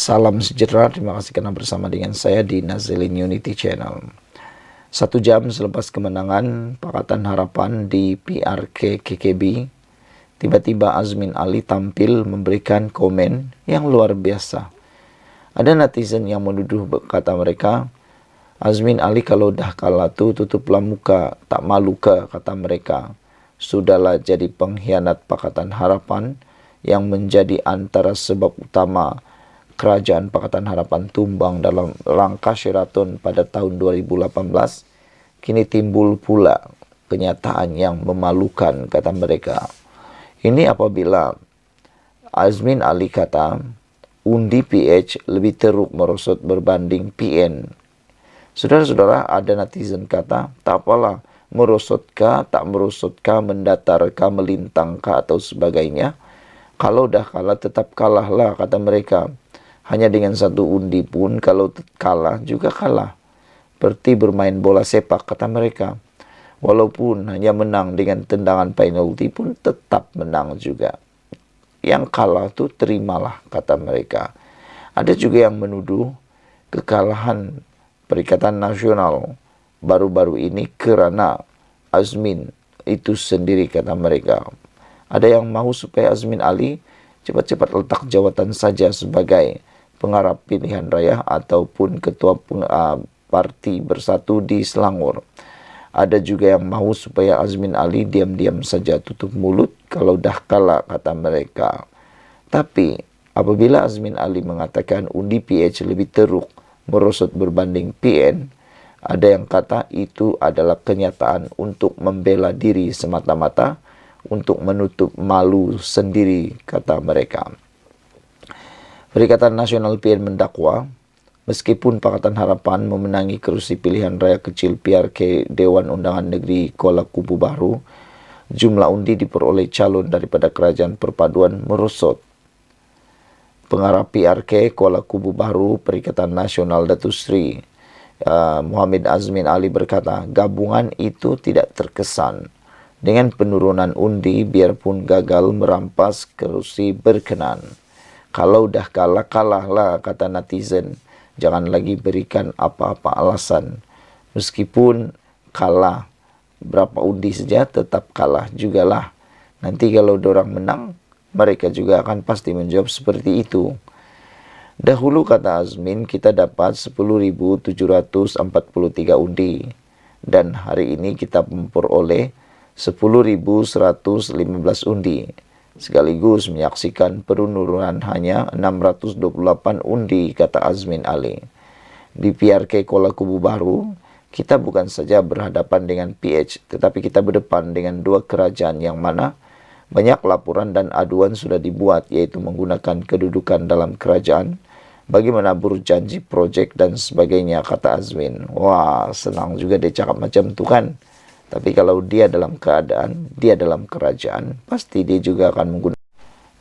Salam sejahtera, terima kasih karena bersama dengan saya di Nazilin Unity Channel. 1 jam selepas kemenangan Pakatan Harapan di PRK KKB, tiba-tiba Azmin Ali tampil memberikan komen yang luar biasa. Ada netizen yang menuduh, kata mereka, Azmin Ali kalau dah kalah tu tutuplah muka, tak malu ke, kata mereka. Sudahlah jadi pengkhianat Pakatan Harapan yang menjadi antara sebab utama Kerajaan Pakatan Harapan tumbang dalam langkah Sheraton pada tahun 2018, kini timbul pula kenyataan yang memalukan, kata mereka. Ini apabila Azmin Ali kata, undi PH lebih teruk merosot berbanding PN. Saudara-saudara, ada netizen kata, tak apalah, merosotkah, tak merosotkah, mendatarkah, melintangkah, atau sebagainya. Kalau dah kalah, tetap kalahlah, kata mereka. Hanya dengan 1 undi pun kalau kalah juga kalah. Seperti bermain bola sepak, kata mereka. Walaupun hanya menang dengan tendangan penalti pun tetap menang juga. Yang kalah tu terimalah, kata mereka. Ada juga yang menuduh kekalahan Perikatan Nasional baru-baru ini kerana Azmin itu sendiri, kata mereka. Ada yang mahu supaya Azmin Ali cepat-cepat letak jawatan saja sebagai pengarah pilihan raya ataupun ketua parti Bersatu di Selangor. Ada juga yang mahu supaya Azmin Ali diam-diam saja tutup mulut kalau dah kalah, kata mereka. Tapi apabila Azmin Ali mengatakan undi PH lebih teruk merosot berbanding PN, ada yang kata itu adalah kenyataan untuk membela diri semata-mata, untuk menutup malu sendiri, kata mereka. Perikatan Nasional PN mendakwa, meskipun Pakatan Harapan memenangi kerusi pilihan raya kecil PRK Dewan Undangan Negeri Kuala Kubu Baru, jumlah undi diperoleh calon daripada Kerajaan Perpaduan merosot. Pengarah PRK Kuala Kubu Baru Perikatan Nasional Datuk Seri Muhammad Azmin Ali berkata, gabungan itu tidak terkesan dengan penurunan undi biarpun gagal merampas kerusi berkenan. Kalau dah kalah, kalahlah, kata netizen. Jangan lagi berikan apa-apa alasan. Meskipun kalah berapa undi saja, tetap kalah jugalah. Nanti kalau dorang menang, mereka juga akan pasti menjawab seperti itu. Dahulu, kata Azmin, kita dapat 10.743 undi. Dan hari ini kita memperoleh 10.115 undi. Sekaligus menyaksikan penurunan hanya 628 undi, kata Azmin Ali. Di PRK Kuala Kubu Baru, kita bukan saja berhadapan dengan PH, tetapi kita berdepan dengan 2 kerajaan yang mana banyak laporan dan aduan sudah dibuat, yaitu menggunakan kedudukan dalam kerajaan, bagaimana berjanji projek dan sebagainya, kata Azmin. Wah, senang juga dia cakap macam tu kan. Tapi kalau dia dalam keadaan, dia dalam kerajaan, pasti dia juga akan menggunakan.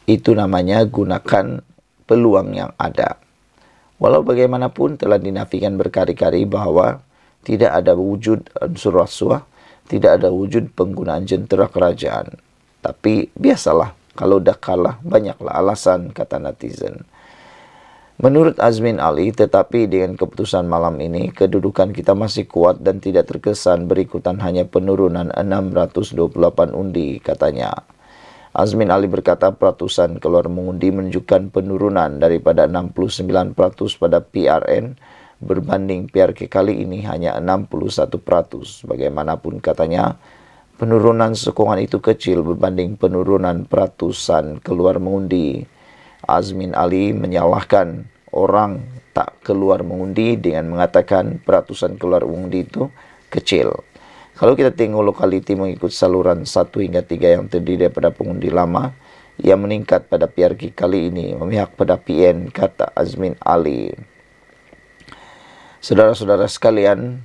Itu namanya gunakan peluang yang ada. Walau bagaimanapun telah dinafikan berkali-kali bahwa tidak ada wujud unsur rasuah, tidak ada wujud penggunaan jentera kerajaan. Tapi biasalah, kalau dah kalah banyaklah alasan, kata netizen. Menurut Azmin Ali, tetapi dengan keputusan malam ini, kedudukan kita masih kuat dan tidak terkesan berikutan hanya penurunan 628 undi, katanya. Azmin Ali berkata peratusan keluar mengundi menunjukkan penurunan daripada 69% pada PRN, berbanding PRK kali ini hanya 61%. Bagaimanapun, katanya, penurunan sokongan itu kecil berbanding penurunan peratusan keluar mengundi. Azmin Ali menyalahkan orang tak keluar mengundi dengan mengatakan peratusan keluar mengundi itu kecil. Kalau kita tengok lokaliti mengikut saluran 1 hingga 3 yang terdiri daripada pengundi lama, ia meningkat pada PRK kali ini memihak pada PN, kata Azmin Ali. Saudara-saudara sekalian,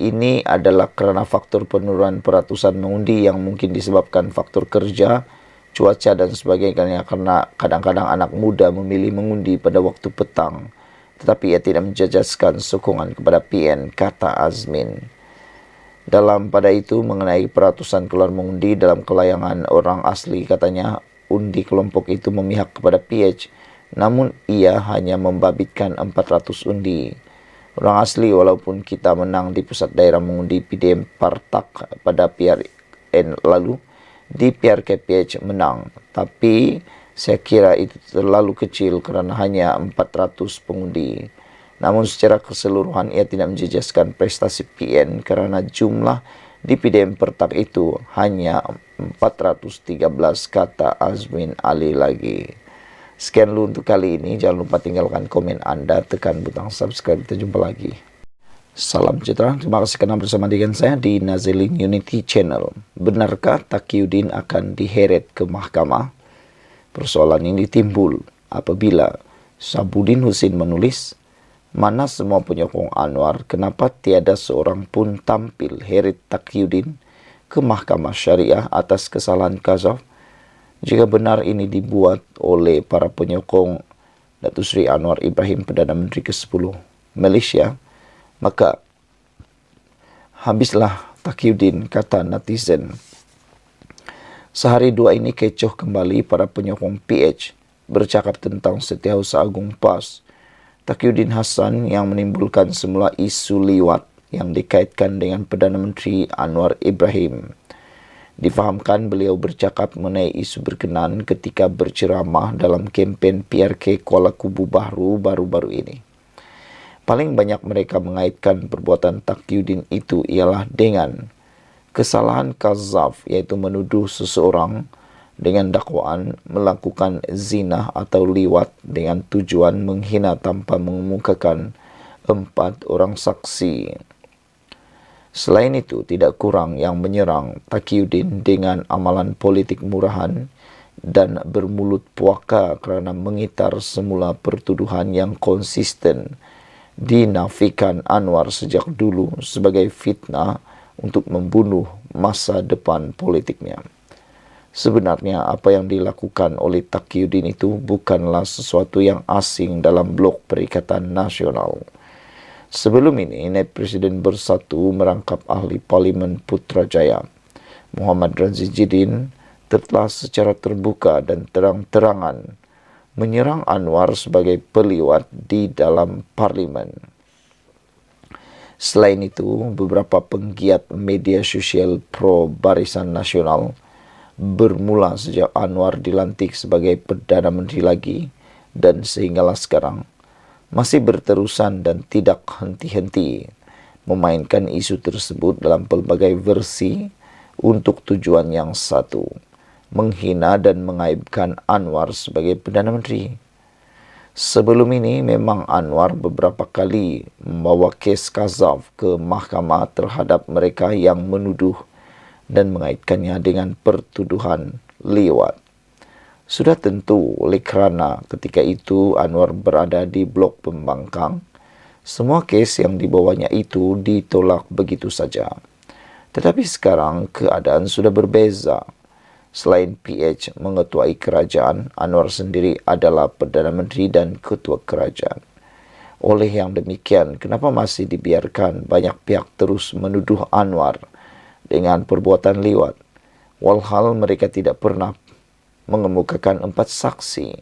ini adalah kerana faktor penurunan peratusan mengundi yang mungkin disebabkan faktor kerja, cuaca dan sebagainya, karena kadang-kadang anak muda memilih mengundi pada waktu petang. Tetapi ia tidak menjejaskan sokongan kepada PN, kata Azmin. Dalam pada itu mengenai peratusan keluar mengundi dalam kelayangan orang asli, katanya undi kelompok itu memihak kepada PH namun ia hanya membabitkan 400 undi. Orang asli walaupun kita menang di pusat daerah mengundi PDM Partak pada PRN lalu, di PRKPH menang. Tapi saya kira itu terlalu kecil kerana hanya 400 pengundi. Namun secara keseluruhan ia tidak menjejaskan prestasi PN kerana jumlah di PDM Partak itu hanya 413, kata Azmin Ali lagi. Sekian dulu untuk kali ini. Jangan lupa tinggalkan komen Anda, tekan butang subscribe. Kita jumpa lagi. Salam sejahtera. Terima kasih kerana bersama dengan saya di Nazilin Unity Channel. Benarkah Taqiyuddin akan diheret ke mahkamah? Persoalan ini timbul apabila Sabudin Husin menulis, mana semua penyokong Anwar, kenapa tiada seorang pun tampil heret Taqiyuddin ke mahkamah syariah atas kesalahan Qazaf? Jika benar ini dibuat oleh para penyokong Datuk Seri Anwar Ibrahim, Perdana Menteri ke-10 Malaysia, maka habislah Taqiyuddin, kata netizen. Sehari dua ini kecoh kembali para penyokong PH bercakap tentang Setiausaha Agung PAS Taqiyuddin Hassan yang menimbulkan semula isu liwat yang dikaitkan dengan Perdana Menteri Anwar Ibrahim. Difahamkan beliau bercakap mengenai isu berkenaan ketika berceramah dalam kempen PRK Kuala Kubu Bahru baru-baru ini. Paling banyak mereka mengaitkan perbuatan Taqiyuddin itu ialah dengan kesalahan Qazaf, iaitu menuduh seseorang dengan dakwaan melakukan zina atau liwat dengan tujuan menghina tanpa mengemukakan 4 orang saksi. Selain itu, tidak kurang yang menyerang Taqiyuddin dengan amalan politik murahan dan bermulut puaka kerana mengitar semula pertuduhan yang konsisten dinafikan Anwar sejak dulu sebagai fitnah untuk membunuh masa depan politiknya. Sebenarnya apa yang dilakukan oleh Taqiyuddin itu bukanlah sesuatu yang asing dalam blok Perikatan Nasional. Sebelum ini, Naib Presiden Bersatu merangkap ahli Parlimen Putrajaya, Muhammad Razif Jidin, telah secara terbuka dan terang-terangan menyerang Anwar sebagai peliwat di dalam Parlimen. Selain itu, beberapa penggiat media sosial pro Barisan Nasional bermula sejak Anwar dilantik sebagai Perdana Menteri lagi dan sehinggalah sekarang masih berterusan dan tidak henti-henti memainkan isu tersebut dalam pelbagai versi untuk tujuan yang satu, menghina dan mengaibkan Anwar sebagai Perdana Menteri. Sebelum ini memang Anwar beberapa kali membawa kes Qazaf ke mahkamah terhadap mereka yang menuduh dan mengaitkannya dengan pertuduhan liwat. Sudah tentu oleh kerana ketika itu Anwar berada di blok pembangkang, semua kes yang dibawanya itu ditolak begitu saja. Tetapi sekarang keadaan sudah berbeza. Selain PH mengetuai kerajaan, Anwar sendiri adalah Perdana Menteri dan Ketua Kerajaan. Oleh yang demikian, kenapa masih dibiarkan banyak pihak terus menuduh Anwar dengan perbuatan liwat, walhal mereka tidak pernah mengemukakan 4 saksi?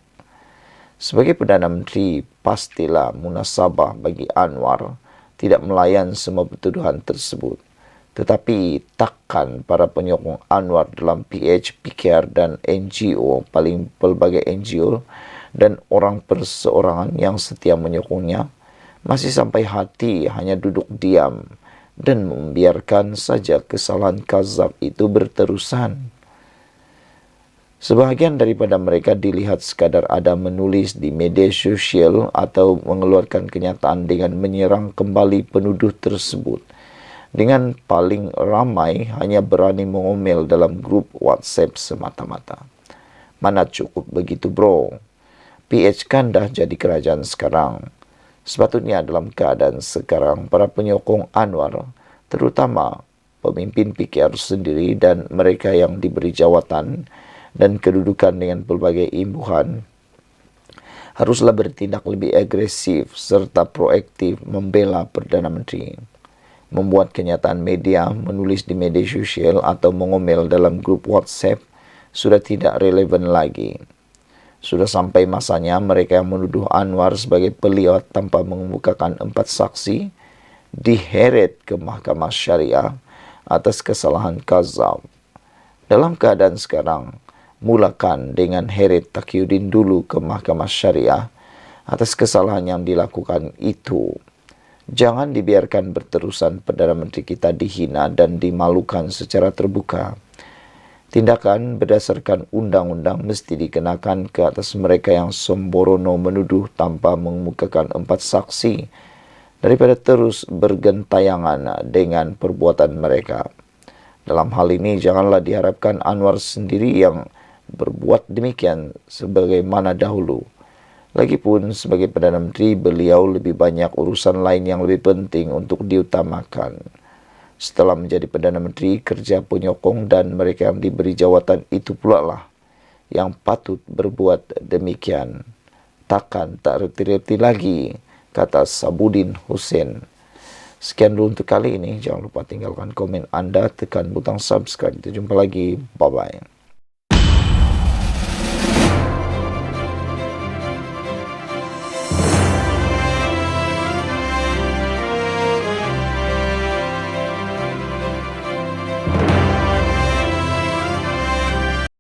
Sebagai Perdana Menteri, pastilah munasabah bagi Anwar tidak melayan semua tuduhan tersebut. Tetapi takkan para penyokong Anwar dalam PH, PKR dan NGO, paling pelbagai NGO dan orang perseorangan yang setia menyokongnya, masih sampai hati hanya duduk diam dan membiarkan saja kesalahan Qazaf itu berterusan. Sebahagian daripada mereka dilihat sekadar ada menulis di media sosial atau mengeluarkan kenyataan dengan menyerang kembali penuduh tersebut. Dengan paling ramai hanya berani mengomel dalam grup WhatsApp semata-mata. Mana cukup begitu bro? PH kan dah jadi kerajaan sekarang. Sepatutnya dalam keadaan sekarang para penyokong Anwar, terutama pemimpin PKR sendiri dan mereka yang diberi jawatan dan kedudukan dengan pelbagai imbuhan, haruslah bertindak lebih agresif serta proaktif membela Perdana Menteri. Membuat kenyataan media, menulis di media sosial atau mengomel dalam grup WhatsApp sudah tidak relevan lagi. Sudah sampai masanya mereka yang menuduh Anwar sebagai peliot tanpa mengemukakan 4 saksi diheret ke Mahkamah Syariah atas kesalahan Kazam. Dalam keadaan sekarang, mulakan dengan heret Taqiyuddin dulu ke Mahkamah Syariah atas kesalahan yang dilakukan itu. Jangan dibiarkan berterusan Perdana Menteri kita dihina dan dimalukan secara terbuka. Tindakan berdasarkan undang-undang mesti dikenakan ke atas mereka yang sembrono menuduh tanpa mengemukakan 4 saksi daripada terus bergentayangan dengan perbuatan mereka. Dalam hal ini janganlah diharapkan Anwar sendiri yang berbuat demikian sebagaimana dahulu. Lagipun sebagai Perdana Menteri beliau lebih banyak urusan lain yang lebih penting untuk diutamakan. Setelah menjadi Perdana Menteri, kerja penyokong dan mereka yang diberi jawatan itu pula lah yang patut berbuat demikian. Takkan tak reti-reti lagi, kata Sabudin Hussein. Sekian dulu untuk kali ini. Jangan lupa tinggalkan komen Anda, tekan butang subscribe. Kita jumpa lagi. Bye-bye.